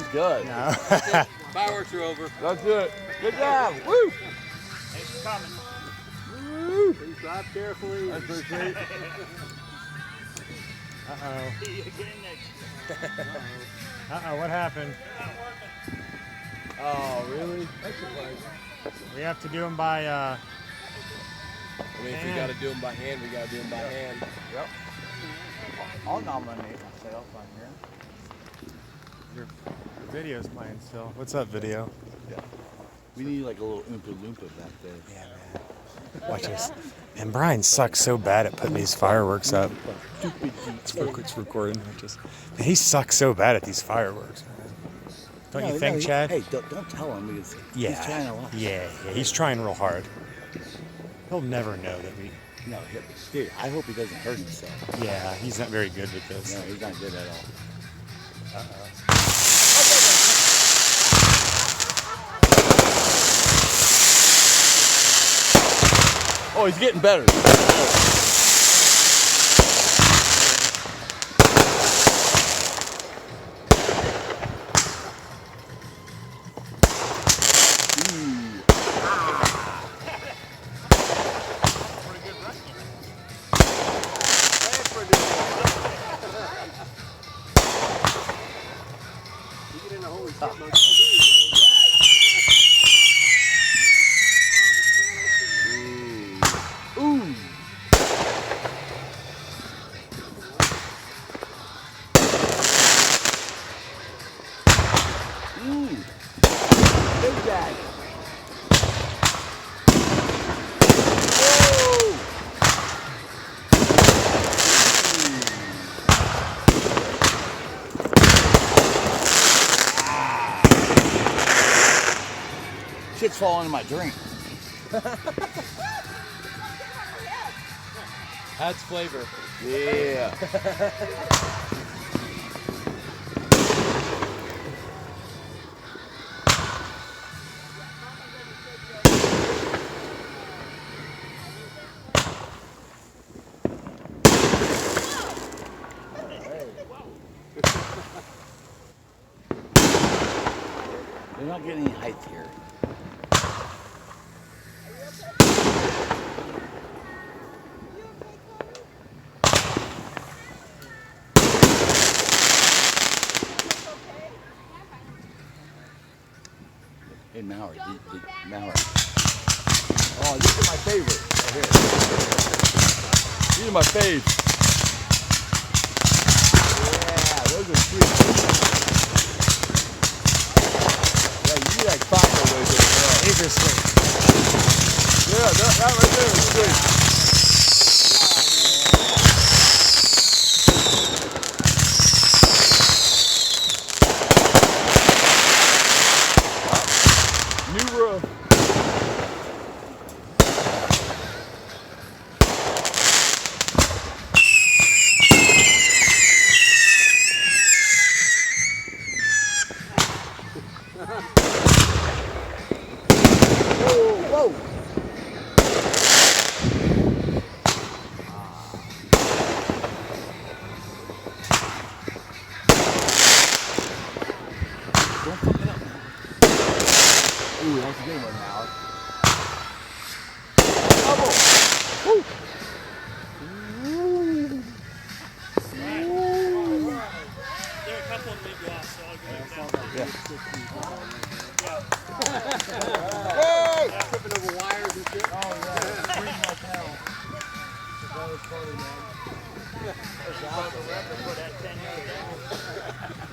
was good. No. Fireworks are over. That's it. Good job. Woo! Thanks for coming. Woo! Please drive carefully. That's pretty sweet. Uh-oh. See you again next year. Uh-oh, what happened? Oh, really? That's surprising. We have to do them by, I mean, if we hand. got to do them by hand, we got to do them by hand. Yep. I'll nominate myself on here. your video's playing still. What's up, video? Yeah. We need like a little Oompa Loompa back there. Yeah, man. Watch this. And Brian sucks so bad at putting these fireworks up. It's recording. Man, he sucks so bad at these fireworks. Don't you think, Chad? Hey, don't tell him because Yeah. he's trying a lot. Yeah, he's trying real hard. He'll never know that we. No, dude, I hope he doesn't hurt himself. Yeah, he's not very good with this. No, he's not good at all. Oh, he's getting better. Ooh. Big Daddy. Whoa. Shit's falling in my drink. Adds flavor. Yeah. They're not getting any height here. Hey, Mauer, Mauer. Oh, these are my favorite right here. These are my faves. Yeah, those are sweet. Yeah, you need like 5 of those in a row. These are sweet. Yeah, that right there is sweet. New roof. Whoa, whoa. Don't fuck it up now. Ooh, that's a good one now. Double. Woo. There are a couple of big lost, so I'll go back. Yeah. Hey! Tripping over wires and shit. Oh, yeah. Green like hell. That was funny, man. That's awesome. For that 10 years.